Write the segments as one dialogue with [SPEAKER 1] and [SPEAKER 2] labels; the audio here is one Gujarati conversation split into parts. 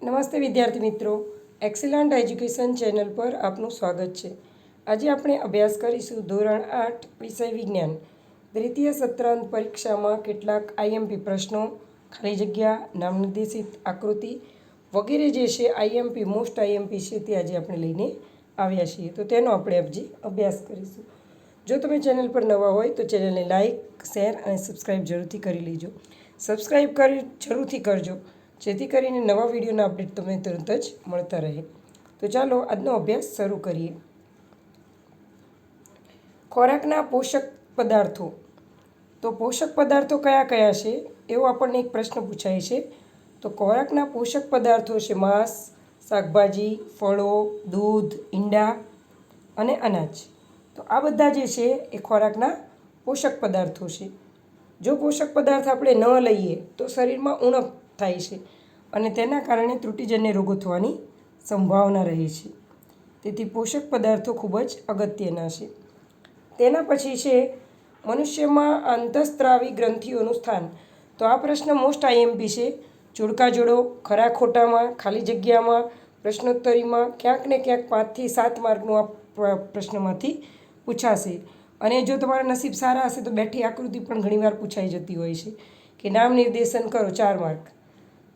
[SPEAKER 1] નમસ્તે વિદ્યાર્થી મિત્રો, એક્સેલન્ટ એજ્યુકેશન ચેનલ પર આપનું સ્વાગત છે। આજે આપણે અભ્યાસ કરીશું ધોરણ 8 વિષય વિજ્ઞાન દ્વિતીય સત્રાંત પરીક્ષામાં કેટલાક આઈએમપી પ્રશ્નો, ખાલી જગ્યા, નામ નિર્દેશિત આકૃતિ વગેરે જે છે આઈએમપી મોસ્ટ આઈએમપી છે તે આજે આપણે લઈને આવ્યા છીએ। તો તેનો આપણે આજે અભ્યાસ કરીશું। જો તમે ચેનલ પર નવા હોય તો ચેનલને લાઇક, શેર અને સબસ્ક્રાઈબ જરૂરથી કરી લેજો। સબસ્ક્રાઈબ કરી જરૂરથી કરજો જેથી કરીને નવા વિડીયોના અપડેટ તમને તરત જ મળતા રહે। તો ચાલો આજનો અભ્યાસ શરૂ કરીએ। ખોરાકના પોષક પદાર્થો। તો પોષક પદાર્થો કયા કયા છે એવો આપણને એક પ્રશ્ન પૂછાય છે। તો ખોરાકના પોષક પદાર્થો છે માંસ, શાકભાજી, ફળો, દૂધ, ઈંડા અને અનાજ। તો આ બધા જે છે એ ખોરાકના પોષક પદાર્થો છે। જો પોષક પદાર્થ આપણે ન લઈએ તો શરીરમાં ઉણપ થાય છે અને તેના કારણે ત્રુટિજન્ય રોગો થવાની સંભાવના રહે છે। તેથી પોષક પદાર્થો ખૂબ જ અગત્યના છે। તેના પછી છે મનુષ્યમાં અંતઃસ્ત્રાવી ગ્રંથિઓનું સ્થાન। તો આ પ્રશ્ન મોસ્ટ આઈએમપી છે। જોડકા જોડો, ખરા ખોટામાં, ખાલી જગ્યામાં, પ્રશ્નોત્તરીમાં ક્યાંક ને ક્યાંક 5 થી 7 માર્કનું આ પ્રશ્નમાંથી પૂછાશે। અને જો તમારા નસીબ સારા હશે તો બેઠી આકૃતિ પણ ઘણીવાર પૂછાઈ જતી હોય છે કે નામ નિર્દેશન કરો 4 માર્ક,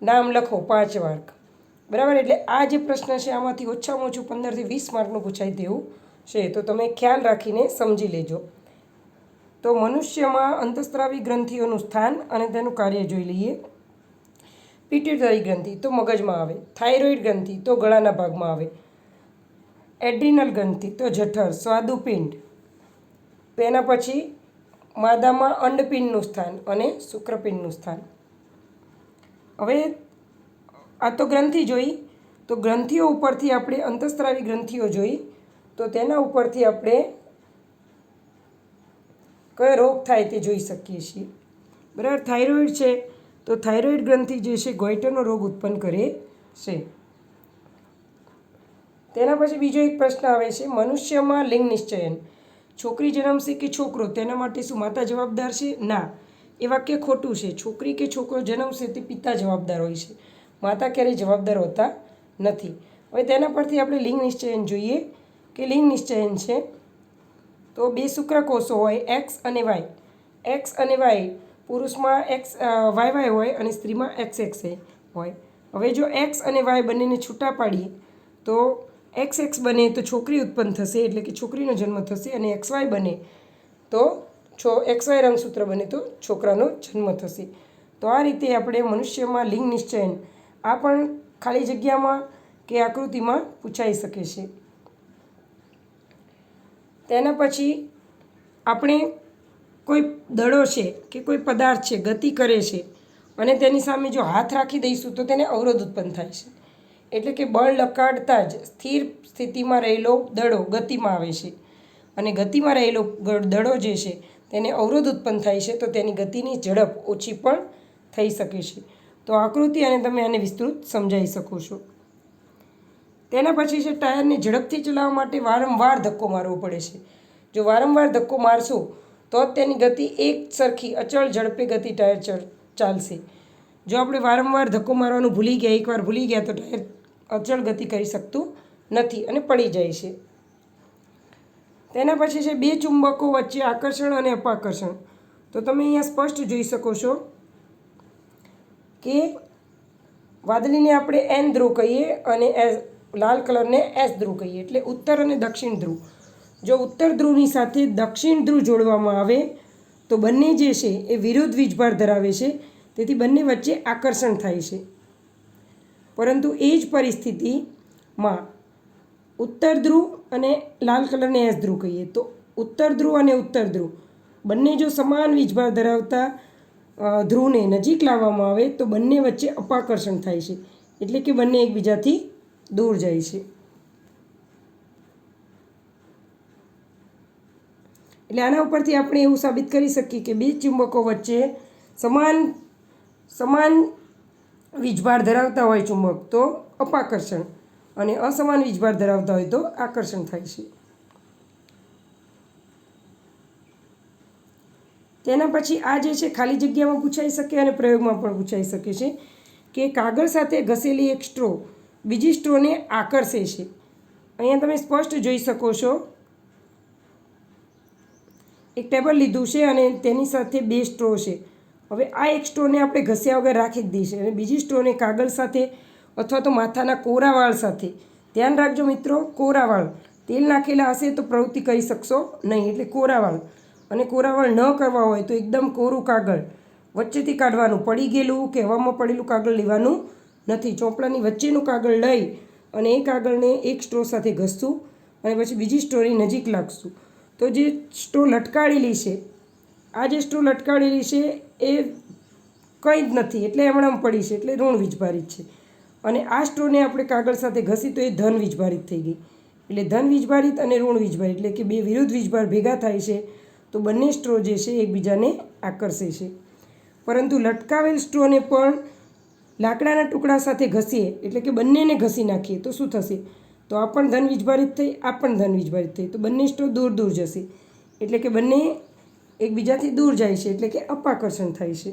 [SPEAKER 1] નામ લખો 5 માર્ક, બરાબર। એટલે આ જે પ્રશ્ન છે આમાંથી ઓછામાં ઓછું 15 થી 20 માર્કનું પૂછાય તેવું છે। તો તમે ખ્યાલ રાખીને સમજી લેજો। તો મનુષ્યમાં અંતઃસ્ત્રાવી ગ્રંથિઓનું સ્થાન અને તેનું કાર્ય જોઈ લઈએ। પિટ્યુટરી ગ્રંથિ તો મગજમાં આવે, થાઇરોઇડ ગ્રંથિ તો ગળાના ભાગમાં આવે, એડ્રિનલ ગ્રંથિ તો જઠર સ્વાદુપિંડ, તેના પછી માદામાં અંડપિંડનું સ્થાન અને શુક્રપિંડનું સ્થાન। હવે આ તો ગ્રંથિ જોઈ, તો ગ્રંથિઓ ઉપરથી આપણે અંતઃસ્ત્રાવી ગ્રંથિઓ જોઈ, તો તેના ઉપરથી આપણે કયો રોગ થાય તે જોઈ શકીએ છીએ, બરાબર। થાઇરોઇડ છે તો થાઇરોઇડ ગ્રંથિ જે છે ગોઈટરનો રોગ ઉત્પન્ન કરે છે। તેના પછી બીજો એક પ્રશ્ન આવે છે મનુષ્યમાં લિંગ નિશ્ચયન। છોકરી જન્મશે કે છોકરો તેના માટે શું માતા જવાબદાર છે? ના, એ વાક્ય ખોટું છે। છોકરી કે છોકરો જન્મશે તે પિતા જવાબદાર હોય છે, માતા ક્યારેય જવાબદાર હોતા નથી। હવે તેના પરથી આપણે લિંગ નિશ્ચયન જોઈએ કે લિંગ નિશ્ચયન છે તો 2 શુક્રકોષો હોય એક્સ અને વાય। એક્સ અને વાય પુરુષમાં વાય હોય અને સ્ત્રીમાં એક્સ હોય। હવે જો એક્સ અને વાય બંનેને છૂટા પાડીએ તો એક્સ બને તો છોકરી ઉત્પન્ન થશે એટલે કે છોકરીનો જન્મ થશે, અને એક્સ વાય બને તો એક્સ વાય રંગસૂત્ર બને તો છોકરાનો જન્મ થશે। તો આ રીતે આપણે મનુષ્યમાં લિંગ નિશ્ચયન આ પણ ખાલી જગ્યામાં કે આકૃતિમાં પૂછાઈ શકે છે। તેના પછી આપણે કોઈ દડો છે કે કોઈ પદાર્થ છે ગતિ કરે છે અને તેની સામે જો હાથ રાખી દઈશું તો તેને અવરોધ ઉત્પન્ન થાય છે, એટલે કે બળ લગાડતા જ સ્થિર સ્થિતિમાં રહેલો દડો ગતિમાં આવે છે અને ગતિમાં રહેલો દડો જે છે તેને અવરોધ ઉત્પન્ન થાય છે, તો તેની ગતિની ઝડપ ઓછી પણ થઈ શકે છે। તો આકૃતિ અને તમે આને વિસ્તૃત સમજાવી શકો છો। તેના પછી છે ટાયરને ઝડપથી ચલાવવા માટે વારંવાર ધક્કો મારવો પડે છે। જો વારંવાર ધક્કો મારશો તો જ તેની ગતિ એક સરખી અચળ ઝડપે ગતિ ટાયર ચાલશે। જો આપણે વારંવાર ધક્કો મારવાનું ભૂલી ગયા, એકવાર ભૂલી ગયા તો ટાયર અચળ ગતિ કરી શકતું નથી અને પડી જાય છે। તેના પછી છે 2 ચુંબકો વચ્ચે આકર્ષણ અને અપાકર્ષણ। તો તમે અહીંયા સ્પષ્ટ જોઈ શકો છો કે વાદળીને આપણે એન ધ્રુવ કહીએ અને લાલ કલરને એસ ધ્રુવ કહીએ, એટલે ઉત્તર અને દક્ષિણ ધ્રુવ। જો ઉત્તર ધ્રુવની સાથે દક્ષિણ ધ્રુવ જોડવામાં આવે તો બંને જે છે એ વિરુદ્ધ વીજભાર ધરાવે છે, તેથી બંને વચ્ચે આકર્ષણ થાય છે। પરંતુ એ જ પરિસ્થિતિમાં ઉત્તર ધ્રુવ અને લાલ કલરને એસ ધ્રુવ કહીએ તો ઉત્તર ધ્રુવ અને ઉત્તર ધ્રુવ બંને જો સમાન વીજભાર ધરાવતા ધ્રુવને નજીક લાવવામાં આવે તો બંને વચ્ચે અપાકર્ષણ થાય છે, એટલે કે બંને એકબીજાથી દૂર જાય છે। એટલે આના ઉપરથી આપણે એવું સાબિત કરી શકીએ કે 2 ચુંબકો વચ્ચે સમાન વીજભાર ધરાવતા હોય ચુંબક તો અપાકર્ષણ અને અસમાન વીજભાર ધરાવતા હોય તો આકર્ષણ થાય છે। તેના પછી આ જે છે ખાલી જગ્યામાં પૂછાઈ શકે અને પ્રયોગમાં પણ પૂછાઈ શકે છે કે કાગળ સાથે ઘસેલી એક સ્ટ્રો બીજી સ્ટ્રોને આકર્ષે છે. અહીંયા તમે સ્પષ્ટ જોઈ શકો છો. એક ટેબલ લીધું છે અને તેની સાથે 2 સ્ટ્રો છે. હવે આ એક સ્ટ્રોને આપણે ઘસ્યા વગર રાખી જ દઈશું અને બીજી સ્ટ્રોને કાગળ સાથે અથવા તો માથાના કોરા વાળ સાથે, ધ્યાન રાખજો મિત્રો, કોરા વાળ, તેલ નાખેલા હશે તો પ્રવૃત્તિ કરી શકશો નહીં, એટલે કોરા વાળ. અને કોરા વાળ ન કરવા હોય તો એકદમ કોરું કાગળ વચ્ચેથી કાઢવાનું, પડી ગયેલું કે હવામાં પડેલું કાગળ લેવાનું નથી. ચોપડાની વચ્ચેનું કાગળ લઈ અને એ કાગળને એક સ્ટ્રો સાથે ઘસશું અને પછી બીજી સ્ટ્રોની નજીક લાગશું. તો જે સ્ટ્રો લટકાડેલી છે, આ જે સ્ટ્રો લટકાડેલી છે એ કંઈ જ નથી, એટલે હમણાં પડી છે, એટલે ઋણ વીજભારિત છે. અને આ સ્ટ્રોને આપણે કાગળ સાથે ઘસી તો એ ધન વીજભારિત થઈ ગઈ. એટલે ધન વીજભારિત અને ઋણ વીજભારિત એટલે કે 2 વિરુદ્ધ વીજભાર ભેગા થાય છે તો બંને સ્ટ્રો જે છે એકબીજાને આકર્ષે છે. પરંતુ લટકાવેલ સ્ટ્રોને પણ લાકડાના ટુકડા સાથે ઘસીએ એટલે કે બંનેને ઘસી નાખીએ તો શું થશે? તો આ પણ ધન વીજભારિત થઈ, આ પણ ધન વીજભારિત થઈ, તો બંને સ્ટ્રો દૂર દૂર જશે, એટલે કે બંને એકબીજાથી દૂર જાય છે, એટલે કે અપાકર્ષણ થાય છે.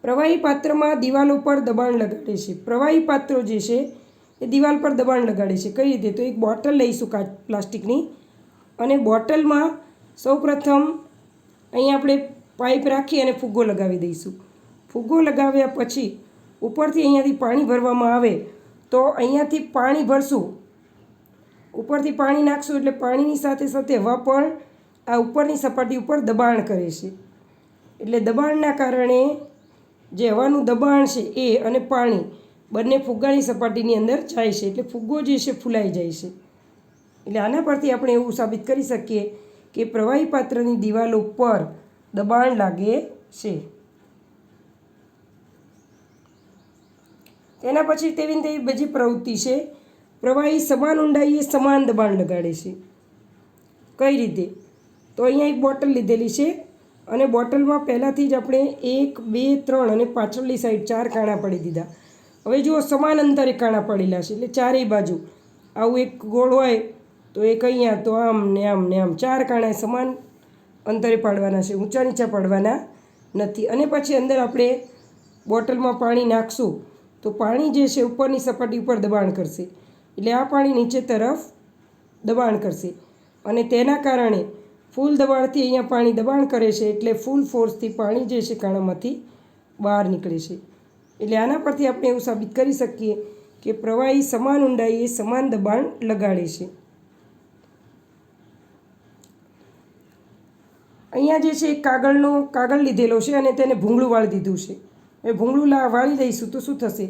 [SPEAKER 1] પ્રવાહી પાત્રમાં દિવાલો પર દબાણ લગાડે છે. પ્રવાહી પાત્રો જે છે એ દિવાલ પર દબાણ લગાડે છે. કઈ રીતે? તો એક બોટલ લઈશું પ્લાસ્ટિકની અને બોટલમાં સૌપ્રથમ અહીં આપણે પાઇપ રાખી અને ફુગ્ગો લગાવી દઈશું. ફુગ્ગો લગાવ્યા પછી ઉપરથી અહીંયાથી પાણી ભરવામાં આવે તો અહીંયાથી પાણી ભરશું, ઉપરથી પાણી નાખશું એટલે પાણીની સાથે સાથે હવા પણ આ ઉપરની સપાટી ઉપર દબાણ કરે છે. એટલે દબાણના કારણે જે હવાનું દબાણ છે એ અને પાણી બંને ફુગ્ગાની સપાટીની અંદર જાય છે, એટલે ફુગ્ગો જે છે ફૂલાઈ જાય છે. એટલે આના પરથી આપણે એવું સાબિત કરી શકીએ કે પ્રવાહી પાત્રની દિવાલો પર દબાણ લાગે છે. તેના પછી તેવી બીજી પ્રવૃત્તિ છે. પ્રવાહી સમાન ઊંડાઈએ સમાન દબાણ લગાડે છે. કઈ રીતે? તો અહીંયા એક બોટલ લીધેલી છે અને બોટલમાં પહેલાંથી જ આપણે 1, 2, 3 અને પાછળની સાઈડ 4 કાણા પાડી દીધા. હવે જુઓ સમાન અંતરે કાણા પડેલા છે, એટલે ચારેય બાજુ આવું એક ગોળ હોય તો એક અહીંયા, તો આમ ને આમ ને આમ 4 કાણા સમાન અંતરે પાડવાના છે, ઊંચા નીચા પાડવાના નથી. અને પછી અંદર આપણે બોટલમાં પાણી નાખશું તો પાણી જે છે ઉપરની સપાટી ઉપર દબાણ કરશે, એટલે આ પાણી નીચે તરફ દબાણ કરશે અને તેના કારણે ફૂલ દબાણથી અહીંયા પાણી દબાણ કરે છે, એટલે ફૂલ ફોર્સથી પાણી જે છે કાણામાંથી બહાર નીકળે છે. એટલે આના પરથી આપણે એવું સાબિત કરી શકીએ કે પ્રવાહી સમાન ઊંડાઈએ સમાન દબાણ લગાડે છે. અહીંયા જે છે એક કાગળ લીધેલો છે અને તેને ભૂંગળું વાળી દીધું છે. હવે ભૂંગળું વાળી દઈશું તો શું થશે?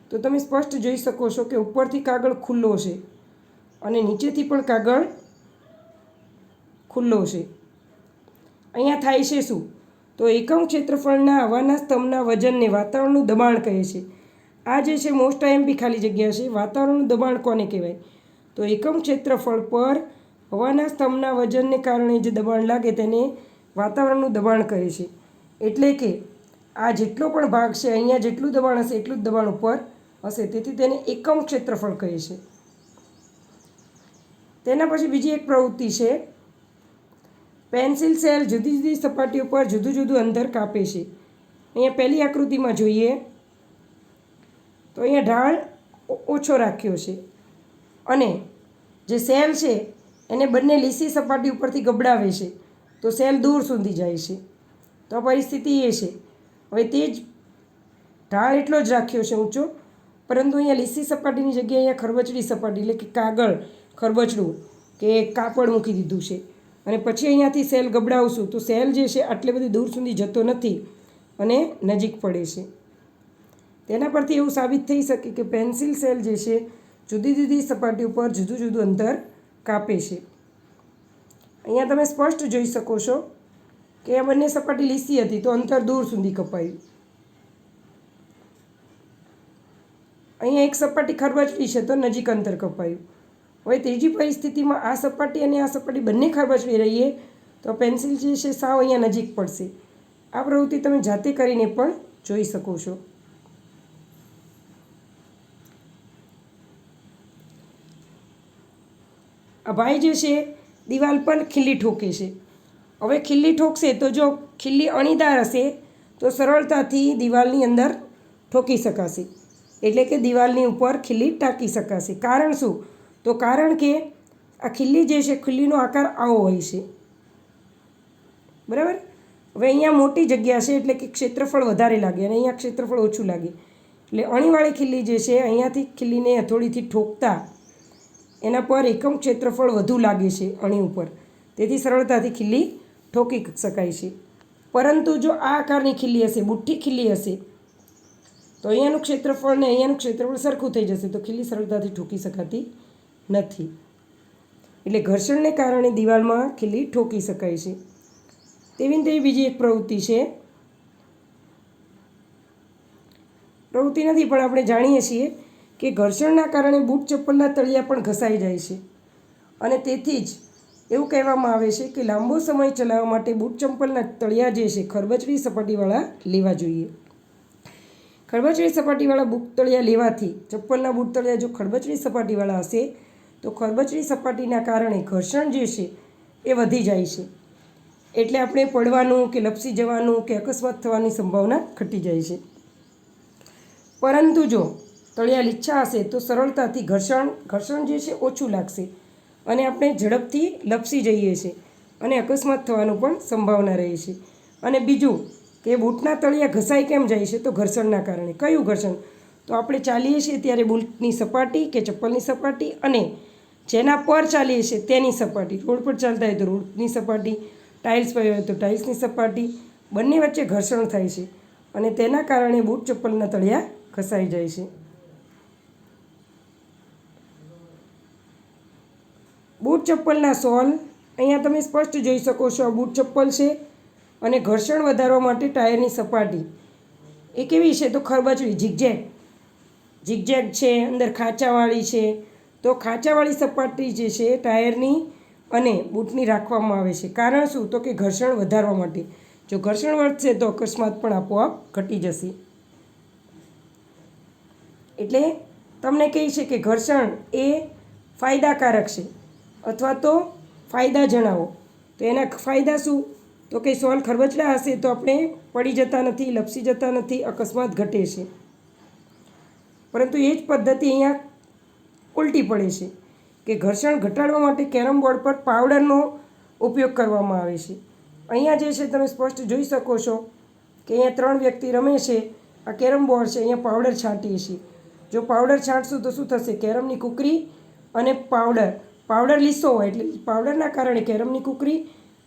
[SPEAKER 1] તો તમે સ્પષ્ટ જોઈ શકો છો કે ઉપરથી કાગળ ખુલ્લો છે અને નીચેથી પણ કાગળ ખુલ્લો છે. અહીંયા થાય છે શું? તો એકમ ક્ષેત્રફળના હવાના સ્તંભના વજનને વાતાવરણનું દબાણ કહે છે. આ જે છે મોસ્ટ આઈએમપી ખાલી જગ્યા છે. વાતાવરણનું દબાણ કોને કહેવાય? તો એકમ ક્ષેત્રફળ પર હવાના સ્તંભના વજનને કારણે જે દબાણ લાગે તેને વાતાવરણનું દબાણ કહે છે. એટલે કે આ જેટલો પણ ભાગ છે અહીંયા જેટલું દબાણ હશે એટલું જ દબાણ ઉપર હશે, તેથી તેને એકમ ક્ષેત્રફળ કહે છે. તેના પછી બીજી એક પ્રવૃત્તિ છે. પેન્સિલ સેલ જુદી જુદી સપાટીઓ પર જુદું જુદું અંતર કાપે છે. અહીંયા પહેલી આકૃતિમાં જોઈએ તો અહીંયા ઢાળ ઓછો રાખ્યો છે અને જે સેલ છે એને બંને લીસી સપાટી ઉપરથી ગબડાવે છે તો સેલ દૂર સુધી જાય છે. તો પરિસ્થિતિ એ છે. હવે તે જ ઢાળ એટલો જ રાખ્યો છે ઊંચો, પરંતુ અહીંયા લીસી સપાટીની જગ્યાએ અહીંયા ખરબચડી સપાટી એટલે કે કાગળ, ખરબચડું કે કાપડ મૂકી દીધું છે અને પછી અહીંયાથી સેલ ગબડાવશું તો સેલ જે છે આટલે બધી દૂર સુધી જતો નથી અને નજીક પડે છે. તેના પરથી એવું સાબિત થઈ શકે કે પેન્સિલ સેલ જે છે જુદી જુદી સપાટી ઉપર જુદું જુદું અંતર કાપે છે. અહીંયા તમે સ્પષ્ટ જોઈ શકો છો કે આ બંને સપાટી લીસી હતી તો અંતર દૂર સુધી કપાયું. અહીંયા એક સપાટી ખરબચડી છે તો નજીક અંતર કપાયું. હવે ત્રીજી પરિસ્થિતિમાં આ સપાટી અને આ સપાટી બંને ખરબચડી રહીએ તો પેન્સિલ જે છે સાવ અહીંયા નજીક પડશે. આ પ્રવૃત્તિ તમે જાતે કરીને પણ જોઈ શકો છો. આ ભાઈ જે છે દિવાલ પર ખીલ્લી ઠોકે છે. હવે ખીલ્લી ઠોકશે તો જો ખીલ્લી અણીદાર હશે તો સરળતાથી દિવાલની અંદર ઠોકી શકાશે, એટલે કે દિવાલની ઉપર ખીલ્લી ટાંકી શકાશે. કારણ શું? તો કારણ કે આ ખીલ્લી જે છે, ખીલ્લીનો આકાર આવો હોય છે, બરાબર. હવે અહીંયા મોટી જગ્યા છે એટલે કે ક્ષેત્રફળ વધારે લાગે અને અહીંયા ક્ષેત્રફળ ઓછું લાગે. એટલે અણીવાળી ખીલ્લી જે છે, અહીંયાથી ખીલ્લીને હથોડીથી ઠોકતા એના પર એકમ ક્ષેત્રફળ વધુ લાગે છે અણી ઉપર, તેથી સરળતાથી ખીલ્લી ઠોકી શકાય છે. પરંતુ જો આ આકારની ખીલ્લી હશે, બુઠ્ઠી ખીલ્લી હશે, તો અહીંયાનું ક્ષેત્રફળ ને અહીંયાનું ક્ષેત્રફળ સરખું થઈ જશે, તો ખીલ્લી સરળતાથી ઠોકી શકાતી નથી. એટલે ઘર્ષણને કારણે દિવાલમાં ખીલ્લી ઠોકી શકાય છે. તેવી ને તેવી બીજી એક પ્રવૃત્તિ છે, પ્રવૃત્તિ નથી પણ આપણે જાણીએ છીએ કે ઘર્ષણના કારણે બૂટ ચપ્પલના તળિયા પણ ઘસાઈ જાય છે અને તેથી જ એવું કહેવામાં આવે છે કે લાંબો સમય ચલાવવા માટે બૂટ ચપ્પલના તળિયા જે છે ખરબચડી સપાટીવાળા લેવા જોઈએ. ખરબચડી સપાટીવાળા બૂટ તળિયા લેવાથી, ચપ્પલના બૂટ તળિયા જો ખરબચડી સપાટીવાળા હશે તો ખરબચડી સપાટીના કારણે ઘર્ષણ જે છે એ વધી જાય છે, એટલે આપણે પડવાનું કે લપસી જવાનું કે અકસ્માત થવાની સંભાવના ઘટી જાય છે. પરંતુ જો તળિયા લીચ્છા હશે તો સરળતાથી ઘર્ષણ જે છે ઓછું લાગશે અને આપણે ઝડપથી લપસી જઈએ છીએ અને અકસ્માત થવાનું પણ સંભાવના રહે છે. અને બીજું કે બૂટના તળિયા ઘસાઈ કેમ જાય છે? તો ઘર્ષણના કારણે. કયું ઘર્ષણ? તો આપણે ચાલીએ છીએ ત્યારે બૂટની સપાટી કે ચપ્પલની સપાટી અને જેના પર ચાલીએ છીએ તેની સપાટી, રોડ પર ચાલતા હોય તો રોડની સપાટી, ટાઇલ્સ પર હોય તો ટાઇલ્સની સપાટી, બંને વચ્ચે ઘર્ષણ થાય છે અને તેના કારણે બૂટ ચપ્પલના તળિયા ઘસાઈ જાય છે. બૂટ ચપ્પલના સોલ અહીંયા તમે સ્પષ્ટ જોઈ શકો છો. આ બૂટ ચપ્પલ છે અને ઘર્ષણ વધારવા માટે ટાયરની સપાટી એ કેવી છે? તો ખરબચડી ઝિગઝેગ છે, અંદર ખાંચાવાળી છે. તો ખાંચાવાળી સપાટી જે છે ટાયરની અને બૂટની રાખવામાં આવે છે. કારણ શું? તો કે ઘર્ષણ વધારવા માટે. જો ઘર્ષણ વધશે તો અકસ્માત પણ આપોઆપ ઘટી જશે. એટલે તમને કહે છે કે ઘર્ષણ એ ફાયદાકારક છે અથવા તો ફાયદા જણાવો. તો એના ફાયદા શું? તો કે સોલ ખરબચડા હશે તો આપણે પડી જતા નથી, લપસી જતા નથી, અકસ્માત ઘટે છે. પરંતુ એ જ પદ્ધતિ અહીંયા ઉલટી પડે છે કે ઘર્ષણ ઘટાડવા માટે કેરમ બોર્ડ પર પાવડરનો ઉપયોગ કરવામાં આવે છે. અહીંયા જે છે તમે સ્પષ્ટ જોઈ શકો છો કે અહીંયા 3 વ્યક્તિ રમે છે. આ કેરમ બોર્ડ છે, અહીંયા પાવડર છાંટીએ છીએ. જો પાવડર છાંટશું તો શું થશે? કેરમની કૂકરી અને પાવડર લીસો હોય એટલે પાવડરના કારણે કેરમની કૂકરી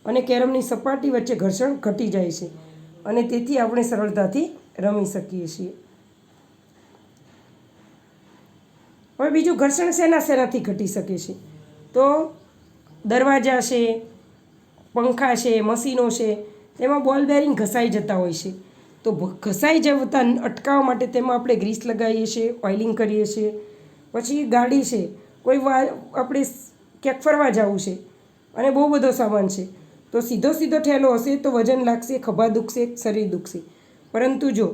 [SPEAKER 1] અને કેરમની સપાટી વચ્ચે ઘર્ષણ ઘટી જાય છે અને તેથી આપણે સરળતાથી રમી શકીએ છીએ. હવે બીજું ઘર્ષણ શેનાથી ઘટી શકે છે? તો દરવાજા છે, પંખા છે, મશીનો છે, તેમાં બોલ બેરિંગ ઘસાઈ જતા હોય છે. તો ઘસાઈ જતા અટકાવવા માટે તેમાં આપણે ગ્રીસ લગાવીએ છીએ, ઓઇલિંગ કરીએ છીએ. પછી ગાડી છે, કોઈ આપણે ક્યાંક ફરવા જવું છે અને બહુ બધો સામાન છે, તો સીધો ઠેલો હશે તો વજન લાગશે, ખભા દુખશે, શરીર દુખશે. પરંતુ જો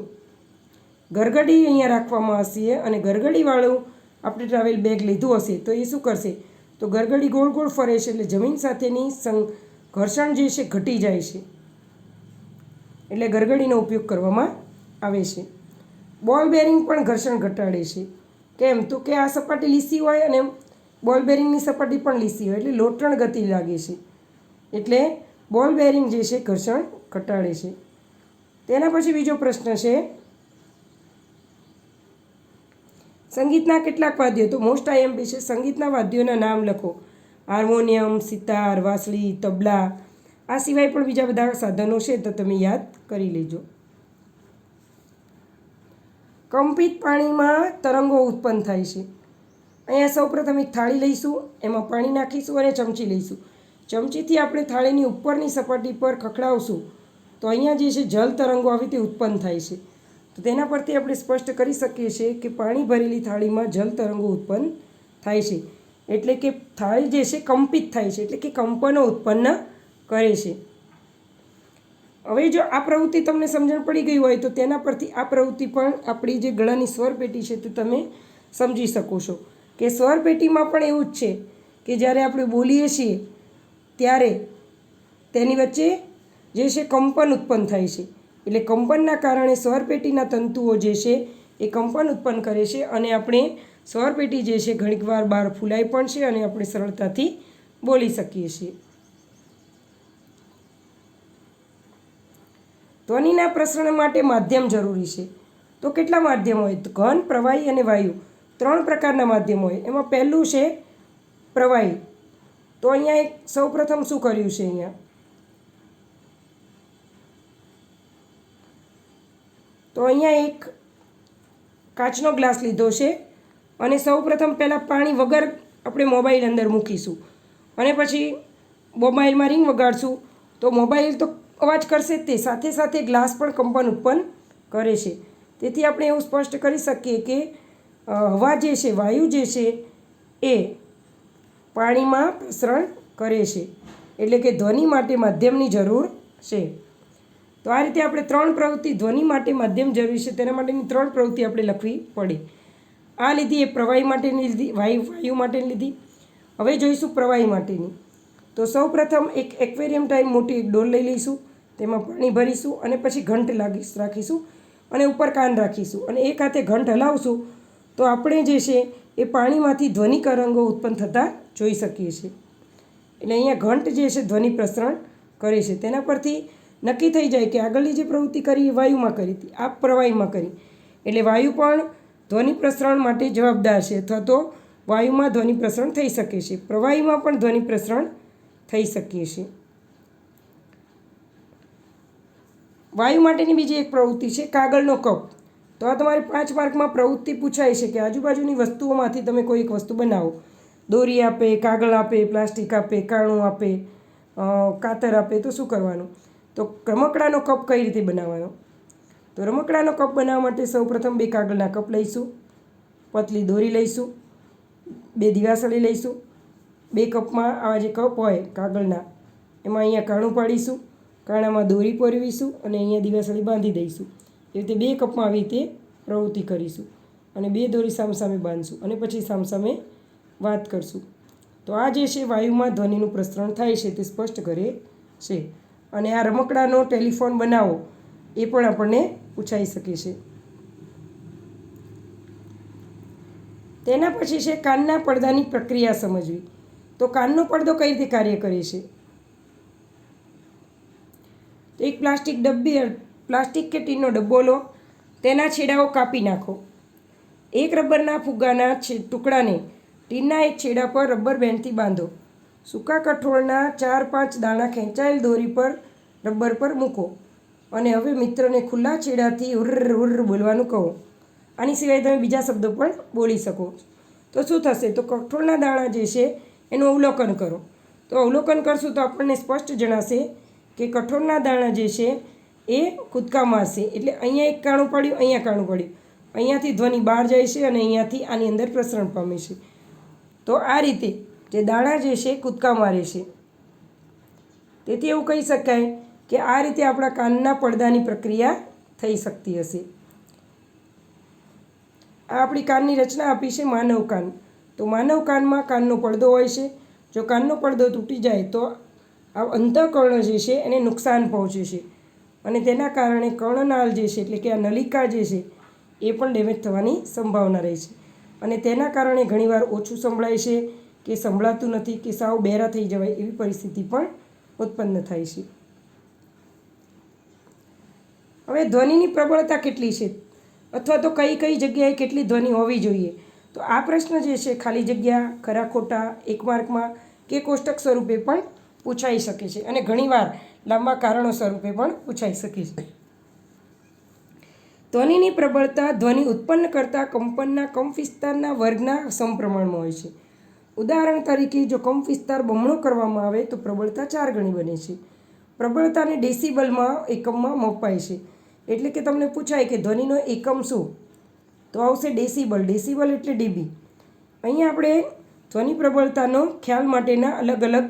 [SPEAKER 1] ગરગડી અહીંયા રાખવામાં હશે અને ગરગડીવાળું આપણે ટ્રાવેલ બેગ લીધું હશે તો એ શું કરશે? તો ગરગડી ગોળ ગોળ ફરે છે એટલે જમીન સાથેની ઘર્ષણ જે છે ઘટી જાય છે. એટલે ગરગડીનો ઉપયોગ કરવામાં આવે છે. બોલ બેરિંગ પણ ઘર્ષણ ઘટાડે છે. કેમ? તો કે આ સપાટી લીસી હોય અને બોલ બેરિંગની સપાટી પણ લીસી હોય એટલે લોટણ ગતિ લાગે છે. એટલે બોલ બેરિંગ જે છે ઘર્ષણ ઘટાડે છે. તેના પછી બીજો પ્રશ્ન છે, સંગીતના કેટલાક વાદ્યો? તો મોસ્ટ આઈએમપી છે. સંગીતના વાદ્યોના નામ લખો. હાર્મોનિયમ, સિતાર, વાંસળી, તબલા. આ સિવાય પણ બીજા બધા સાધનો છે તો તમે યાદ કરી લેજો. કંપિત પાણીમાં તરંગો ઉત્પન્ન થાય છે. અહીંયા સૌપ્રથમ એક થાળી લઈશું, એમાં પાણી નાખીશું અને ચમચી લઈશું. ચમચીથી આપણે થાળીની ઉપરની સપાટી પર ખખડાવશું તો અહીંયા જે છે જલ તરંગો આવી રીતે ઉત્પન્ન થાય છે. તો તેના પરથી આપણે સ્પષ્ટ કરી શકીએ છીએ કે પાણી ભરેલી થાળીમાં જલ તરંગો ઉત્પન્ન થાય છે. એટલે કે થાળી જે છે કંપિત થાય છે, એટલે કે કંપનો ઉત્પન્ન કરે છે. હવે જો આ પ્રવૃત્તિ તમને સમજણ પડી ગઈ હોય તો તેના પરથી આ પ્રવૃત્તિ પણ આપણી જે ગળાની સ્વર પેટી છે તે તમે સમજી શકો છો કે સ્વર પેટીમાં પણ એવું જ છે કે જ્યારે આપણે બોલીએ છીએ ત્યારે તેની વચ્ચે જે છે કંપન ઉત્પન્ન થાય છે. એટલે કંપનના કારણે સ્વરપેટીના તંતુઓ જે છે એ કંપન ઉત્પન્ન કરે છે અને આપણે સ્વરપેટી જે છે ઘણીક વાર બહાર ફૂલાય પણ છે અને આપણે સરળતાથી બોલી શકીએ છીએ. ધ્વનિના પ્રસરણ માટે માધ્યમ જરૂરી છે. તો કેટલા માધ્યમ હોય? તો ઘન, પ્રવાહી અને વાયુ 3 પ્રકારના માધ્યમ હોય. એમાં પહેલું છે પ્રવાહી. તો અહીંયા એક સૌપ્રથમ શું કર્યું છે? અહીંયા તો અહીંયા એક કાચનો ગ્લાસ લીધો છે અને સૌપ્રથમ પહેલાં પાણી વગર આપણે મોબાઈલ અંદર મૂકીશું અને પછી મોબાઈલમાં રિંગ વગાડશું તો મોબાઈલ તો અવાજ કરશે જ, તે સાથે સાથે ગ્લાસ પણ કંપન ઉત્પન્ન કરે છે. તેથી આપણે એવું સ્પષ્ટ કરી શકીએ કે હવા જે છે, વાયુ જે છે એ પાણીમાં પ્રસરણ કરે છે. એટલે કે ધ્વનિ માટે માધ્યમની જરૂર છે. તો આ રીતે આપણે 3 પ્રવૃત્તિ ધ્વનિ માટે માધ્યમ જરૂરી છે તેના માટેની 3 પ્રવૃત્તિ આપણે લખવી પડે. આ લીધી એ પ્રવાહી માટેની લીધી, વાયુ માટેની લીધી. હવે જોઈશું પ્રવાહી માટેની. તો સૌપ્રથમ એક એક્વેરિયમ ટાઈપ મોટી એક ડોલ લઈ લઈશું, તેમાં પાણી ભરીશું અને પછી ઘંટ રાખીશું અને ઉપર કાન રાખીશું અને એક હાથે ઘંટ હલાવશું તો આપણે જે છે એ પાણીમાંથી ધ્વનિ તરંગો ઉત્પન્ન થતાં જોઈ શકીએ છીએ. એટલે અહીંયા ઘંટ જે છે ધ્વનિ પ્રસરણ કરે છે. તેના પરથી નક્કી થઈ જાય કે આગળની જે પ્રવૃત્તિ કરી એ વાયુમાં કરી હતી, આ પ્રવાહીમાં કરી. એટલે વાયુ પણ ધ્વનિ પ્રસરણ માટે જવાબદાર છે અથવા તો વાયુમાં ધ્વનિ પ્રસરણ થઈ શકે છે, પ્રવાહીમાં પણ ધ્વનિ પ્રસરણ થઈ શકીએ છીએ. વાયુ માટેની બીજી એક પ્રવૃત્તિ છે કાગળનો કપ. તો આ તમારે 5 માર્કમાં પ્રવૃત્તિ પૂછાય છે કે આજુબાજુની વસ્તુઓમાંથી તમે કોઈ એક વસ્તુ બનાવો. દોરી આપે, કાગળ આપે, પ્લાસ્ટિક આપે, કાણું આપે, કાતર આપે, તો શું કરવાનું? તો રમકડાનો કપ કઈ રીતે બનાવવાનો? તો રમકડાનો કપ બનાવવા માટે સૌપ્રથમ 2 કાગળના કપ લઈશું, પતલી દોરી લઈશું, 2 દિવાસળી લઈશું. 2 કપમાં આવા જે કપ હોય કાગળના એમાં અહીંયા કાણું પાડીશું, કાણામાં દોરી પરવીશું અને અહીંયા દિવાસળી બાંધી દઈશું. એ રીતે 2 કપમાં આવી રીતે પ્રવૃત્તિ કરીશું અને 2 દોરી સામસામે બાંધશું અને પછી સામસામે વાત કરશું. તો આ જે છે વાયુમાં ધ્વનિનું પ્રસરણ થાય છે તે સ્પષ્ટ કરે છે. અને આ રમકડાનો ટેલિફોન બનાવો એ પણ આપણને પૂછાઈ શકે છે. તેના પછી છે કાનના પડદાની પ્રક્રિયા સમજવી. તો કાનનો પડદો કઈ રીતે કાર્ય કરે છે? તો એક પ્લાસ્ટિક કે ટીનનો ડબ્બો લો, તેના છેડાઓ કાપી નાખો. એક રબરના ફુગ્ગાના ટુકડાને ટીનના એક છેડા પર રબર બેન્ડથી બાંધો. સૂકા કઠોળના 4-5 દાણા ખેંચાયેલ દોરી પર રબર પર મૂકો અને હવે મિત્રને ખુલ્લા છેડાથી હુર્ર હુર્ર બોલવાનું કહો. આની સિવાય તમે બીજા શબ્દો પણ બોલી શકો. તો શું થશે? તો કઠોળના દાણા જે છે એનું અવલોકન કરો. તો અવલોકન કરશું તો આપણને સ્પષ્ટ જણાશે કે કઠોળના દાણા જે છે એ કૂદકા મારશે. એટલે અહીંયા એક કાણું પડ્યું, અહીંયા કાણું પડ્યું, અહીંયાથી ધ્વનિ બહાર જાય છે અને અહીંયાથી આની અંદર પ્રસરણ પામે છે. તો આ રીતે જે દાણા જે છે કૂદકા મારે છે. તેથી એવું કહી શકાય કે આ રીતે આપણા કાનના પડદાની પ્રક્રિયા થઈ શકતી હશે. આ આપણી કાનની રચના આપી છે માનવ કાન. તો માનવ કાનમાં કાનનો પડદો હોય છે. જો કાનનો પડદો તૂટી જાય તો આ અંતઃકર્ણ જે છે એને નુકસાન પહોંચે છે અને તેના કારણે કર્ણનાળ જે છે એટલે કે આ નલિકા જે છે એ પણ ડેમેજ થવાની સંભાવના રહે છે અને તેના કારણે ઘણીવાર ઓછું સંભળાય છે કે સંભળાતું નથી કે સાવ બહેરા થઈ જવાય એવી પરિસ્થિતિ પણ ઉત્પન્ન થાય છે. હવે ધ્વનિની પ્રબળતા કેટલી છે અથવા તો કઈ કઈ જગ્યાએ કેટલી ધ્વનિ હોવી જોઈએ? તો આ પ્રશ્ન જે છે ખાલી જગ્યા, ખરા ખોટા, 1 માર્કમાં કે કોષ્ટક સ્વરૂપે પણ પૂછાઈ શકે છે અને ઘણીવાર લાંબા કારણો સ્વરૂપે પણ પૂછાઈ શકે છે. ધ્વનિની પ્રબળતા ધ્વનિ ઉત્પન્ન કરતા કંપનના કંપવિસ્તારના વર્ગના સમપ્રમાણમાં હોય છે. ઉદાહરણ તરીકે જો કંપવિસ્તાર બમણો કરવામાં આવે તો પ્રબળતા 4 ગણી બને છે. પ્રબળતાને ડેસિબલમાં એકમમાં મપાય છે. એટલે કે તમને પૂછાય કે ધ્વનિનો એકમ શું? તો આવશે ડેસિબલ. ડેસિબલ એટલે ડીબી. અહીંયા આપણે ધ્વનિ પ્રબળતાનો ખ્યાલ માટેના અલગ અલગ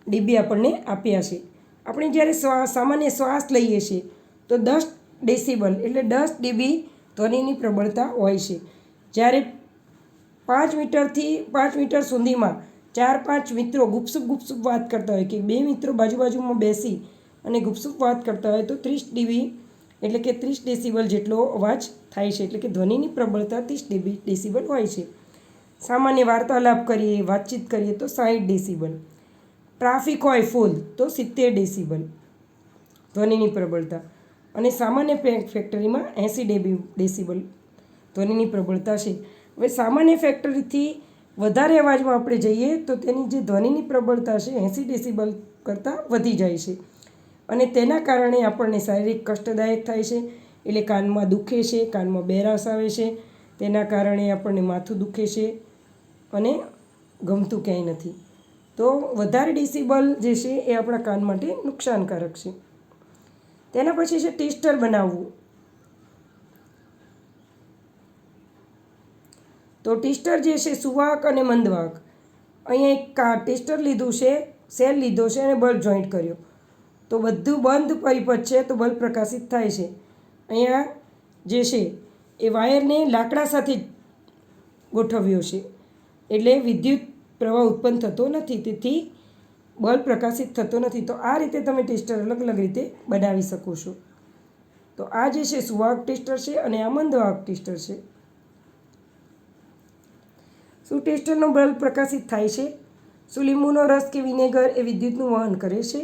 [SPEAKER 1] ડીબી આપણને આપ્યા છે. આપણે જ્યારે સામાન્ય શ્વાસ લઈએ છીએ તો 10 ડેસિબલ એટલે 10 ડીબી ધ્વનિની પ્રબળતા હોય છે. જ્યારે 5 મીટર સુધીમાં 4-5 મિત્રો ગુપસુપ વાત કરતા હોય, કે 2 મિત્રો બાજુમાં બેસી અને ગુપસુપ વાત કરતા હોય, તો 30 dB એટલે કે 30 ડેસિબલ જેટલો અવાજ થાય છે. એટલે કે ધ્વનિની પ્રબળતા 30 ડેસિબલ હોય છે. સામાન્ય વાર્તાલાપ કરીએ, વાતચીત કરીએ તો 60 ડેસિબલ. ટ્રાફિક હોય ફૂલ તો 70 ડેસિબલ ધ્વનિની પ્રબળતા. અને સામાન્ય ફેક્ટરીમાં 80 ડેસિબલ ધ્વનિની પ્રબળતા છે. હવે સામાન્ય ફેક્ટરીથી વધારે અવાજમાં આપણે જઈએ તો તેની જે ધ્વનિની પ્રબળતા છે 80 ડેસિબલ કરતાં વધી જાય છે. અને તેના કારણે આપણને શારીરિક કષ્ટદાયક થાય છે. એટલે કાનમાં દુખે છે, કાનમાં બેરાશ આવે છે, તેના કારણે આપણને માથું દુખે છે અને ગમતું ક્યાંય નથી. તો વધારે ડેસિબલ જે છે એ આપણા કાન માટે નુકસાનકારક છે. તેના પછી છે ટેસ્ટર બનાવવું. તો ટેસ્ટર જે છે સુવાહક અને મંદવાહક. અહીંયા એક ટેસ્ટર લીધું છે, સેલ લીધો છે અને બલ્બ જોઈન્ટ કર્યો, તો બધું બંધ પરિપથ છે, તો બલ્બ પ્રકાશિત થાય છે. અહીંયા જે છે એ વાયરને લાકડા સાથે ગોઠવ્યો છે, એટલે વિદ્યુત પ્રવાહ ઉત્પન્ન થતો નથી, તેથી બલ્બ પ્રકાશિત થતો નથી. તો આ રીતે તમે ટેસ્ટર અલગ અલગ રીતે બનાવી શકો છો. તો આ જે છે સુવાહક ટેસ્ટર છે અને આ મંદવાહક ટેસ્ટર છે. શું ટેસ્ટરનો બલ્બ પ્રકાશિત થાય છે? શું લીંબુનો રસ કે વિનેગર એ વિદ્યુતનું વહન કરે છે?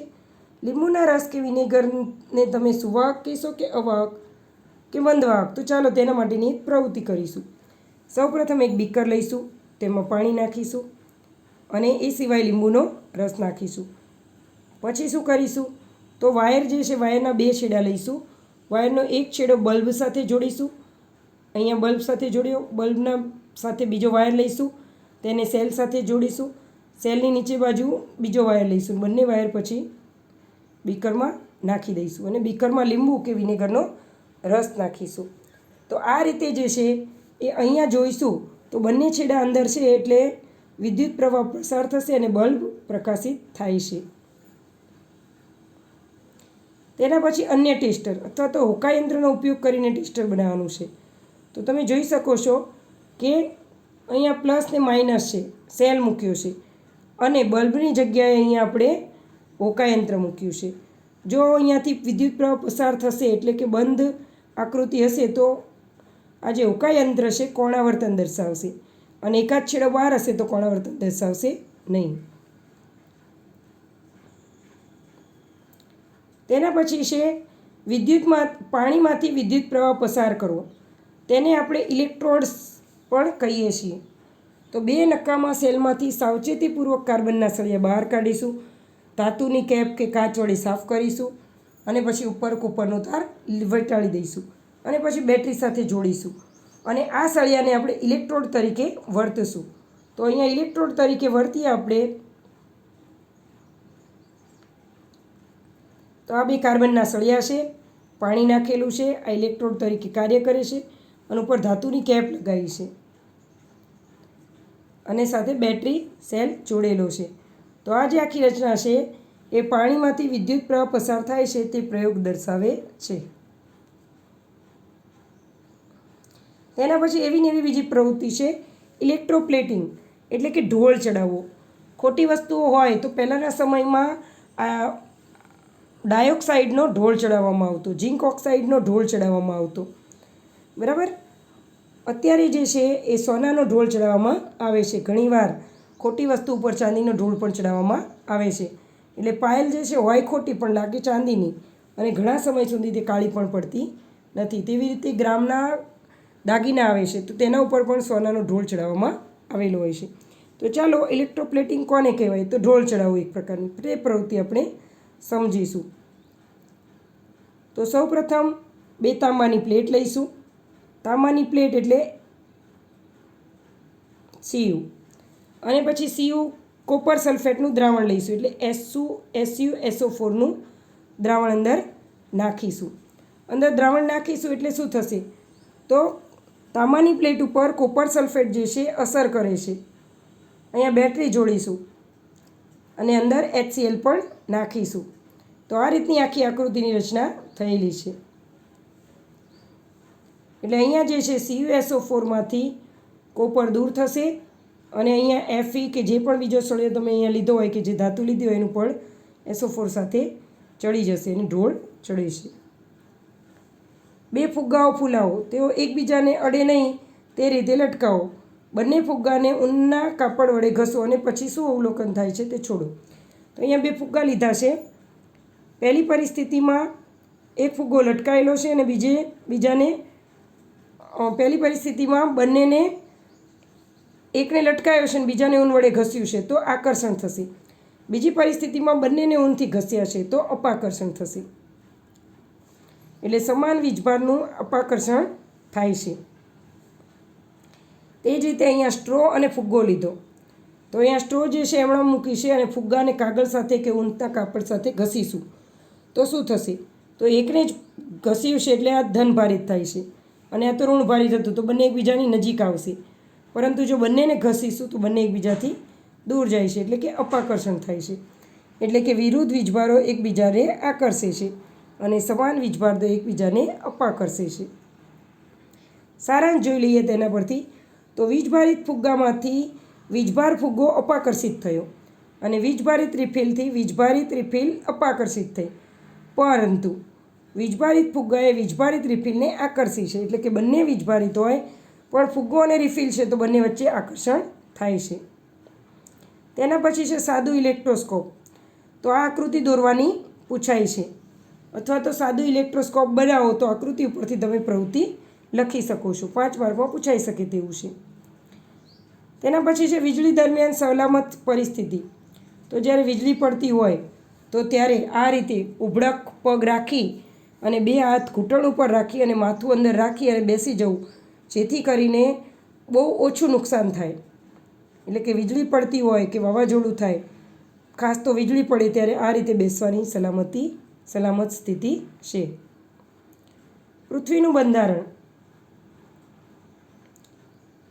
[SPEAKER 1] લીંબુના રસ કે વિનેગરને તમે સુવાહક કહેશો કે અવાહક કે મંદવાહક? તો ચાલો તેના માટેની એક પ્રવૃત્તિ કરીશું. સૌપ્રથમ એક બીકર લઈશું, તેમાં પાણી નાખીશું અને એ સિવાય લીંબુનો રસ નાખીશું. પછી શું કરીશું? તો વાયર જે છે, વાયરના 2 છેડા લઈશું. વાયરનો એક છેડો બલ્બ સાથે જોડીશું, અહીંયા બલ્બ સાથે જોડ્યો, બલ્બના સાથે બીજો વાયર લઈશું, તેને સેલ સાથે જોડીશું. સેલની નીચે બાજુ બીજો વાયર લઈશું, બંને વાયર પછી બીકરમાં નાખી દઈશું અને બીકરમાં લીંબુ કે વિનેગરનો રસ નાખીશું. તો આ રીતે જે છે એ અહીંયા જોઈશું તો બંને છેડા અંદર છે, એટલે વિદ્યુત પ્રવાહ પસાર થશે અને બલ્બ પ્રકાશિત થાય છે. તેના પછી અન્ય ટેસ્ટર અથવા તો હોકાયંત્રનો ઉપયોગ કરીને ટેસ્ટર બનાવવાનું છે. તો તમે જોઈ શકો છો કે અહીંયા પ્લસ ને માઇનસ છે, સેલ મૂક્યો છે અને બલ્બની જગ્યાએ અહીંયા આપણે હોકાયંત્ર મૂક્યું છે. જો અહીંયાથી વિદ્યુત પ્રવાહ પસાર થશે એટલે કે બંધ આકૃતિ હશે, તો આ જે હોકાયંત્ર છે કોણાવર્તન દર્શાવશે અને એકાદ છેડો બહાર હશે તો કોણાવર્તન દર્શાવશે નહીં. તેના પછી છે પાણીમાંથી વિદ્યુત પ્રવાહ પસાર કરવો, તેને આપણે ઇલેક્ટ્રોડ્સ પણ કહીએ છીએ. તો 2 નકામા સેલમાંથી સાવચેતીપૂર્વક કાર્બનના સળિયા બહાર કાઢીશું, ધાતુની કેપ કે કાચ વડે સાફ કરીશું અને પછી ઉપર કોપરનો તાર વીંટાળી દઈશું અને પછી બેટરી સાથે જોડીશું અને આ સળિયાને આપણે ઇલેક્ટ્રોડ તરીકે વર્તીશું. તો અહીંયા ઇલેક્ટ્રોડ તરીકે વર્તીએ આપણે. તો આ 2 કાર્બનના સળિયા છે, પાણી નાખેલું છે, આ ઇલેક્ટ્રોડ તરીકે કાર્ય કરે છે અને ઉપર ધાતુની કેપ લગાવી છે અને સાથે બેટરી સેલ જોડેલો છે. તો આ જે આખી રચના છે એ પાણીમાંથી વિદ્યુત પ્રવાહ પસાર થાય છે તે પ્રયોગ દર્શાવે છે. તેના પછી એવી ને એવી બીજી પ્રવૃત્તિ છે ઇલેક્ટ્રોપ્લેટિંગ, એટલે કે ઢોળ ચડાવવો. ખોટી વસ્તુઓ હોય તો પહેલાંના સમયમાં આ ડાયોક્સાઇડનો ઢોળ ચડાવવામાં આવતો, ઝિંક ઓક્સાઇડનો ઢોળ ચડાવવામાં આવતો, બરાબર. અત્યારે જે છે એ સોનાનો ઢોળ ચડાવવામાં આવે છે. ઘણીવાર ખોટી વસ્તુ ઉપર ચાંદીનો ઢોળ પણ ચડાવવામાં આવે છે. એટલે પાયલ જે છે હોય ખોટી પણ લાગે ચાંદીની અને ઘણા સમય સુધી તે કાળી પણ પડતી નથી. તેવી રીતે ગ્રામના દાગીના આવે છે તો તેના ઉપર પણ સોનાનો ઢોળ ચડાવવામાં આવેલો હોય છે. તો ચાલો ઇલેક્ટ્રોપ્લેટિંગ કોને કહેવાય? તો ઢોળ ચડાવવું એક પ્રકારની. તે પ્રવૃત્તિ આપણે સમજીશું. તો સૌપ્રથમ 2 તાંબાની પ્લેટ લઈશું. તાંબાની પ્લેટ એટલે Cu અને પછી Cu કોપર સલ્ફેટનું દ્રાવણ લઈશું, એટલે SuSO4નું દ્રાવણ અંદર નાખીશું. અંદર દ્રાવણ નાખીશું એટલે શું થશે? તો તાંબાની પ્લેટ ઉપર કોપર સલ્ફેટ જે છે અસર કરે છે. અહીંયા બેટરી જોડીશું અને અંદર HCl પણ નાખીશું. તો આ રીતની આખી આકૃતિની રચના થયેલી છે. એટલે અહીંયા જે છે CuSO4માંથી કોપર દૂર થશે અને અહીંયા Fe કે જે પણ બીજો સળિયો તમે અહીંયા લીધો હોય કે જે ધાતુ લીધી હોય એનું પડ SO4 સાથે ચડી જશે, એની ઢોળ ચડે છે. બે ફુગ્ગાઓ ફૂલાવો, તેઓ એકબીજાને અડે નહીં તે રીતે લટકાવો. બંને ફુગ્ગાને ઊનના કાપડ વડે ઘસો અને પછી શું અવલોકન થાય છે તે છોડો. તો અહીંયા બે ફુગ્ગા લીધા છે. પહેલી પરિસ્થિતિમાં એક ફુગ્ગો લટકાયેલો છે અને પહેલી પરિસ્થિતિમાં બંનેને એકને લટકાયો છે અને બીજાને ઊન વડે ઘસ્યું છે તો આકર્ષણ થશે. બીજી પરિસ્થિતિમાં બંનેને ઊનથી ઘસ્યા છે તો અપાકર્ષણ થશે. એટલે સમાન વીજભારનું અપાકર્ષણ થાય છે. તે જ રીતે અહીંયા સ્ટ્રો અને ફુગ્ગો લીધો. તો અહીંયા સ્ટ્રો જે છે એમણે મૂકી છે અને ફુગ્ગાને કાગળ સાથે કે ઊનના કાપડ સાથે ઘસીશું તો શું થશે? તો એકને જ ઘસ્યું છે એટલે આ ધન ભારિત થાય છે અને આ તો ઋણ ભારિત હતું તો બંને એકબીજાની નજીક આવશે. પરંતુ જો બંનેને ઘસીશું તો બંને એકબીજાથી દૂર જાય છે એટલે કે અપાકર્ષણ થાય છે. એટલે કે વિરુદ્ધ વીજભારો એકબીજાને આકર્ષે છે અને સમાન વીજભાર તો એકબીજાને અપાકર્ષે છે. સારાંશ જોઈ લઈએ તેના પરથી. તો વીજભારિત ફુગ્ગામાંથી વીજભાર ફુગ્ગો અપાકર્ષિત થયો અને વીજભારિત રિફિલથી વીજભારિત રિફિલ અપાકર્ષિત થઈ. પરંતુ વીજભારિત ફુગ્ગાએ વીજભારિત રિફિલને આકર્ષી છે. એટલે કે બંને વીજભારિત હોય પણ ફુગ્ગો અને રિફિલ છે તો બંને વચ્ચે આકર્ષણ થાય છે. તેના પછી છે સાદું ઇલેક્ટ્રોસ્કોપ. તો આ આકૃતિ દોરવાની પૂછાય છે અથવા તો સાદું ઇલેક્ટ્રોસ્કોપ બનાવો તો આકૃતિ ઉપરથી તમે પ્રવૃત્તિ લખી શકો છો. 5 માર્કમાં પૂછાઈ શકે તેવું છે. તેના પછી છે વીજળી દરમિયાન સલામત પરિસ્થિતિ. તો જ્યારે વીજળી પડતી હોય તો ત્યારે આ રીતે ઉભડક પગ રાખી અને બે હાથ ઘૂંટણ ઉપર રાખી અને માથું અંદર રાખી અને બેસી જવું, જેથી કરીને બહુ ઓછું નુકસાન થાય. એટલે કે વીજળી પડતી હોય કે વાવાઝોડું થાય, ખાસ તો વીજળી પડે ત્યારે આ રીતે બેસવાની સલામત સ્થિતિ છે. પૃથ્વીનું બંધારણ.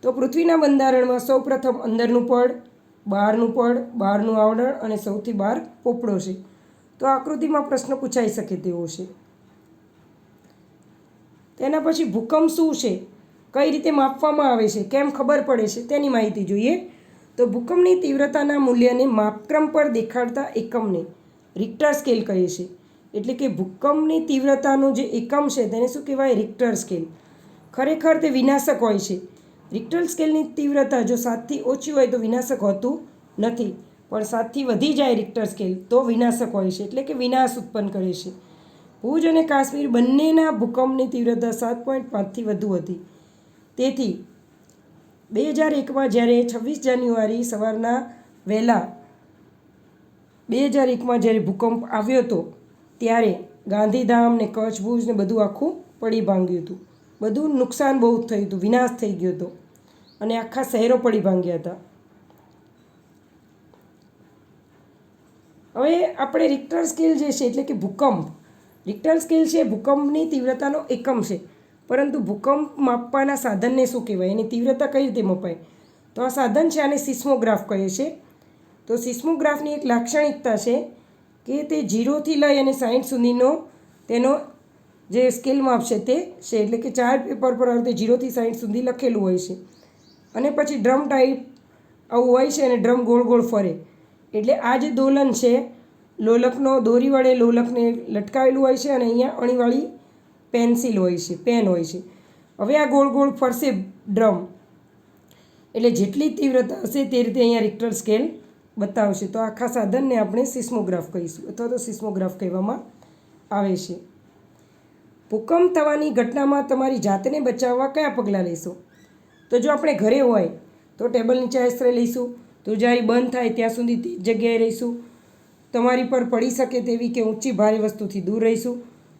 [SPEAKER 1] તો પૃથ્વીના બંધારણમાં સૌપ્રથમ અંદરનું પડ, બહારનું આવરણ અને સૌથી બહાર પોપડો છે. તો આકૃતિમાં પ્રશ્ન પૂછાઈ શકે તેવો છે. તેના પછી ભૂકંપ શું છે, કઈ રીતે માપવામાં આવે છે, કેમ ખબર પડે છે તેની માહિતી જોઈએ. તો ભૂકંપની તીવ્રતાના મૂલ્યને માપક્રમ પર દેખાડતા એકમને રિક્ટર સ્કેલ કહે છે. એટલે કે ભૂકંપની તીવ્રતાનું જે એકમ છે તેને શું કહેવાય? Richter scale. ખરેખર તે વિનાશક હોય છે. રિક્ટર સ્કેલની તીવ્રતા જો 7થી ઓછી હોય તો વિનાશક હોતું નથી, પણ 7થી વધી જાય રિક્ટર સ્કેલ તો વિનાશક હોય છે. એટલે કે વિનાશ ઉત્પન્ન કરે છે. ભુજ અને કાશ્મીર બંનેના ભૂકંપની તીવ્રતા 7.5થી વધુ હતી. તેથી 2001માં જ્યારે 26 જાન્યુઆરી સવારના વહેલા 2001માં જ્યારે ભૂકંપ આવ્યો હતો ત્યારે ગાંધીધામ ને કચ્છ ભુજ ને બધું આખું પડી ભાંગ્યું હતું. બધું નુકસાન બહુ થયું હતું, વિનાશ થઈ ગયો હતો અને આખા શહેરો પડી ભાંગ્યા હતા. હવે આપણે રિક્ટર સ્કેલ જે છે એટલે કે ભૂકંપ, રિક્ટર સ્કેલ છે ભૂકંપની તીવ્રતાનો એકમ છે. પરંતુ ભૂકંપ માપવાના સાધનને શું કહેવાય, એની તીવ્રતા કઈ રીતે મપાય? તો આ સાધન છે આને સિસ્મોગ્રાફ કહે છે. તો સિસ્મોગ્રાફની એક લાક્ષણિકતા છે કે તે 0થી લઈ અને 60 સુધીનો તેનો જે સ્કેલ માપ છે તે છે. એટલે કે ચાર્ટ પેપર પર તે 0થી 60 સુધી લખેલું હોય છે અને પછી ડ્રમ ટાઈપ આવું હોય છે અને ડ્રમ ગોળ ગોળ ફરે. એટલે આ જે દોલન છે લોલકનો, દોરી વડે લોલકને લટકાવેલું હોય છે અને અહીંયા અણીવાળી પેન્સિલ હોય છે, પેન હોય છે. હવે આ ગોળ ગોળ ફરશે ડ્રમ, એટલે જેટલી તીવ્રતા હશે તે રીતે અહીંયા રિક્ટર સ્કેલ બતાવશે. તો આખા સાધનને આપણે સિસ્મોગ્રાફ કહીશું અથવા તો સિસ્મોગ્રાફ કહેવામાં આવે છે. ભૂકંપ થવાની ઘટનામાં તમારી જાતને બચાવવા કયા પગલાં લેશો? તો જો આપણે ઘરે હોય તો ટેબલ નીચે આશ્રય લઈશું, ધ્રુજારી બંધ થાય ત્યાં સુધી તે જગ્યાએ રહીશું, તમારી પર પડી શકે તેવી કે ઊંચી ભારે વસ્તુથી દૂર રહીશું,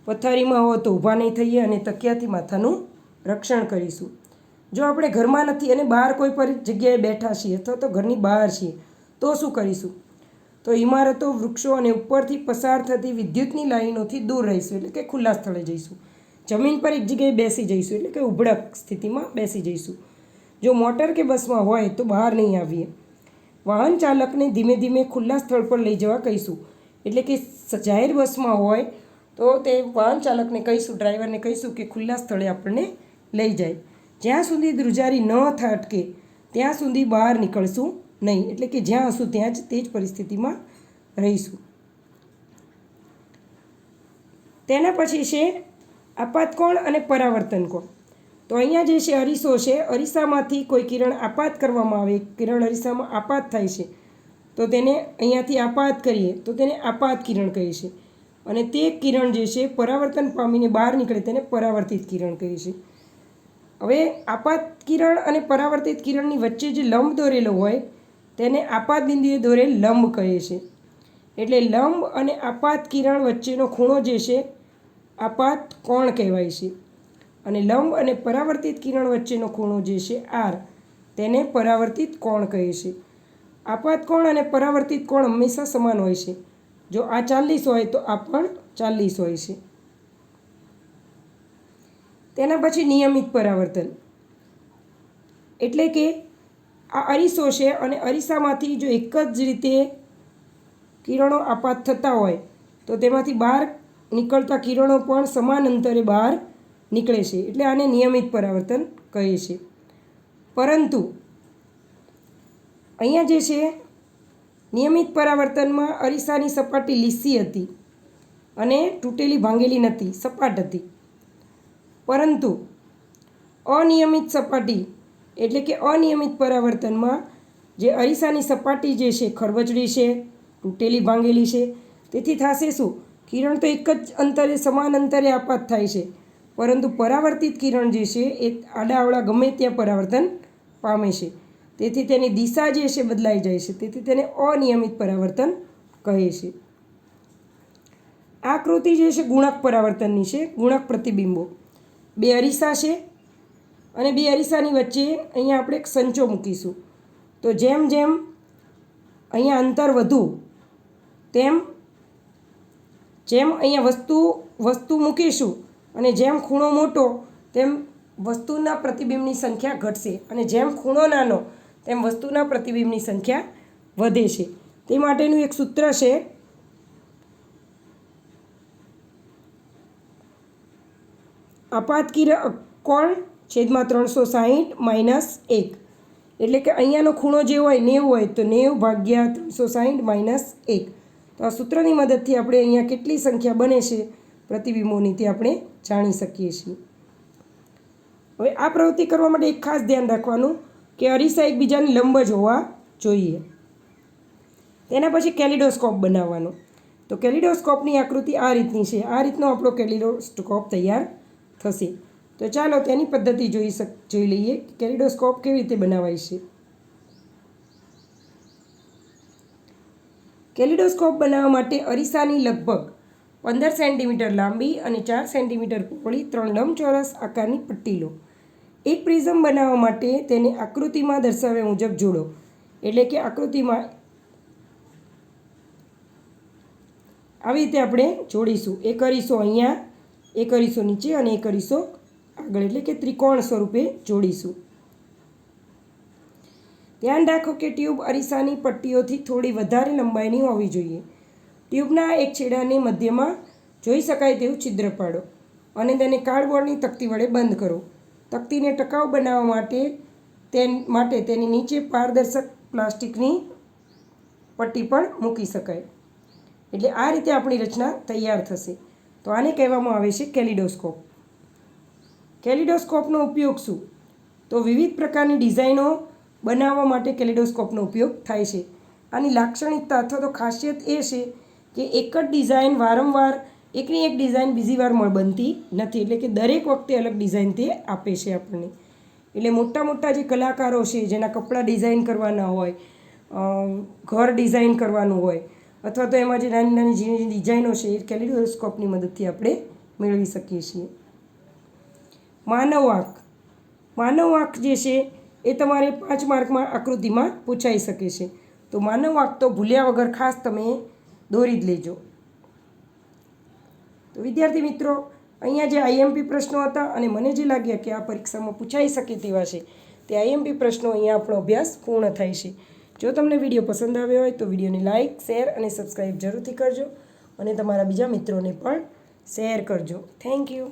[SPEAKER 1] પથારીમાં હો તો ઊભા નહીં થઈએ અને તકિયાથી માથાનું રક્ષણ કરીશું. જો આપણે ઘરમાં નથી અને બહાર કોઈ પર જગ્યાએ બેઠા છીએ અથવા તો ઘરની બહાર છીએ તો શું કરીશું? તો ઇમારતો, વૃક્ષો અને ઉપરથી પસાર થતી વિદ્યુતની લાઈનોથી દૂર રહીશું, એટલે કે ખુલ્લા સ્થળે જઈશું. જમીન પર એક જગ્યાએ બેસી જઈશું, એટલે કે ઉભડક સ્થિતિમાં બેસી જઈશું. જો મોટર કે બસમાં હોય તો બહાર નહીં આવીએ. વાહન ચાલકને ધીમે ધીમે ખુલ્લા સ્થળ પર લઈ જવા કહીશું. એટલે કે જાહેર બસમાં હોય તો તે વાહન ચાલકને કહીશું, ડ્રાઈવરને કહીશું કે ખુલ્લા સ્થળે આપણને લઈ જાય. જ્યાં સુધી ધ્રુજારી ન અટકે ત્યાં સુધી બહાર નીકળશું નહીં, એટલે કે જ્યાં હશું ત્યાં જ તે જ પરિસ્થિતિમાં રહીશું. તેના પછી છે આપાત કોણ અને પરાવર્તન કોણ. તો અહીંયા જે છે અરીસો છે, અરીસામાંથી કોઈ કિરણ આપાત કરવામાં આવે, કિરણ અરીસામાં આપાત થાય છે તો તેને અહીંયાથી આપાત કરીએ તો તેને આપાત કિરણ કહે છે. અને તે કિરણ જે છે પરાવર્તન પામીને બહાર નીકળે તેને પરાવર્તિત કિરણ કહે છે. હવે આપાત કિરણ અને પરાવર્તિત કિરણની વચ્ચે જે લંબ દોરેલો હોય તેને આપાત બિંદુએ દોરેલ લંબ કહે છે. એટલે લંબ અને આપાત કિરણ વચ્ચેનો ખૂણો જે છે આપાત કોણ કહેવાય છે. અને લંબ અને પરાવર્તિત કિરણ વચ્ચેનો ખૂણો જે છે આર, તેને પરાવર્તિત કોણ કહે છે. આપાત કોણ અને પરાવર્તિત કોણ હંમેશા સમાન હોય છે. જો આ 40 હોય તો આ પણ 40 હોય છે. તેના પછી નિયમિત પરાવર્તન, એટલે કે આ અરીસો છે અને અરીસામાંથી જો એક જ રીતે કિરણો આપાત થતા હોય તો તેમાંથી બહાર નીકળતા કિરણો પણ સમાન અંતરે બહાર નીકળે છે, એટલે આને નિયમિત પરાવર્તન કહે છે. પરંતુ અહીંયા જે છે નિયમિત પરાવર્તનમાં અરીસાની સપાટી લીસી હતી અને તૂટેલી ભાંગેલી નથી, સપાટ હતી. પરંતુ અનિયમિત સપાટી એટલે કે અનિયમિત પરાવર્તનમાં જે અરીસાની સપાટી જે છે ખરબચડી છે, તૂટેલી ભાંગેલી છે. તેથી થશે શું, કિરણ તો એક જ અંતરે સમાન અંતરે આપાત થાય છે, પરંતુ પરાવર્તિત કિરણ જે છે એ આડાઅવળા ગમે ત્યાં પરાવર્તન પામે છે. તેથી તેની દિશા જે છે બદલાઈ જાય છે, તેથી તેને અનિયમિત પરાવર્તન કહે છે. આ આકૃતિ જે છે ગુણક પરાવર્તનની છે. ગુણક પ્રતિબિંબો, બે અરીસા છે અને બે અરીસાની વચ્ચે અહીંયા આપણે એક સંચો મૂકીશું. તો જેમ જેમ અહીંયા અંતર વધુ તેમ જેમ અહીંયા વસ્તુ મૂકીશું અને જેમ ખૂણો મોટો તેમ વસ્તુના પ્રતિબિંબની સંખ્યા ઘટશે, અને જેમ ખૂણો નાનો તેમ વસ્તુના પ્રતિબિંબની સંખ્યા વધે છે. તે માટેનું એક સૂત્ર છે આપાત કોણ છેદમાં 360 માઇનસ 1, એટલે કે અહીંયાનો ખૂણો જે હોય 90 હોય તો 90 ભાગ્યા 360 માઇનસ 1. તો આ સૂત્રની મદદથી આપણે અહીંયા કેટલી સંખ્યા બને છે પ્રતિબિંબોની તે આપણે જાણી શકીએ છીએ. હવે આ પ્રવૃત્તિ કરવા માટે એક ખાસ ધ્યાન રાખવાનું કે અરીસા એકબીજાની લંબ જ હોવા જોઈએ. તેના પછી કેલિડોસ્કોપ બનાવવાનો. તો કેલિડોસ્કોપની આકૃતિ આ રીતની છે. આ રીતનો આપણો કેલિડોસ્કોપ તૈયાર થશે. તો ચાલો તેની પદ્ધતિ જોઈ લઈએ કે કેલિડોસ્કોપ કેવી રીતે બનાવાય છે. કેલિડોસ્કોપ બનાવવા માટે અરીસાની લગભગ 15 સેન્ટીમીટર લાંબી અને 4 સેન્ટીમીટર પહોળી 3 લંબચોરસ આકારની પટ્ટી લો. એક પ્રિઝમ બનાવવા માટે તેને આકૃતિમાં દર્શાવ્યા મુજબ જોડો. એટલે કે આકૃતિમાં આવી રીતે આપણે જોડીશું. એક અરીસો અહીંયા, એક અરીસો નીચે અને એક અરીસો આગળ, એટલે કે ત્રિકોણ સ્વરૂપે જોડીશું. ધ્યાન રાખો કે ટ્યુબ અરીસાની પટ્ટીઓથી થોડી વધારે લંબાઈની હોવી જોઈએ. ટ્યુબના એક છેડાને મધ્યમાં જોઈ શકાય તેવું છિદ્ર પાડો અને તેને કાર્ડબોર્ડની તકતી વડે બંધ કરો. તકતીને ટકાઉ બનાવવા માટે તેની નીચે પારદર્શક પ્લાસ્ટિકની પટ્ટી પણ મૂકી શકાય. એટલે આ રીતે આપણી રચના તૈયાર થશે. તો આને કહેવામાં આવે છે કેલિડોસ્કોપ. કેલિડોસ્કોપનો ઉપયોગ શું? તો વિવિધ પ્રકારની ડિઝાઇનો બનાવવા માટે કેલિડોસ્કોપનો ઉપયોગ થાય છે. આની લાક્ષણિકતા અથવા તો ખાસિયત એ છે કે એક જ ડિઝાઇન વારંવાર એકની એક ડિઝાઇન બીજી વાર બનતી નથી, એટલે કે દરેક વખતે અલગ ડિઝાઇન તે આપે છે આપણને. એટલે મોટા મોટા જે કલાકારો છે જેના કપડાં ડિઝાઇન કરવાના હોય, ઘર ડિઝાઇન કરવાનું હોય, અથવા તો એમાં જે નાની નાની ઝીણી ડિઝાઇનો છે એ કેલિડોસ્કોપની મદદથી આપણે મેળવી શકીએ છીએ. માનવ આંખ જે છે એ તમારે 5 માર્કમાં આકૃતિમાં પૂછાઈ શકે છે. તો માનવ આંખ તો ભૂલ્યા વગર ખાસ તમે દોરી જ લેજો. તો વિદ્યાર્થી મિત્રો, અહીંયા જે આઈએમપી પ્રશ્નો હતા અને મને જે લાગ્યા કે આ પરીક્ષામાં પૂછાઈ શકે તેવા છે તે આઈએમપી પ્રશ્નો અહીંયા આપણો અભ્યાસ પૂર્ણ થાય છે. જો તમને વિડીયો પસંદ આવ્યો હોય તો વિડીયોને લાઇક, શેર અને સબસ્ક્રાઈબ જરૂરથી કરજો અને તમારા બીજા મિત્રોને પણ શેર કરજો. Thank you.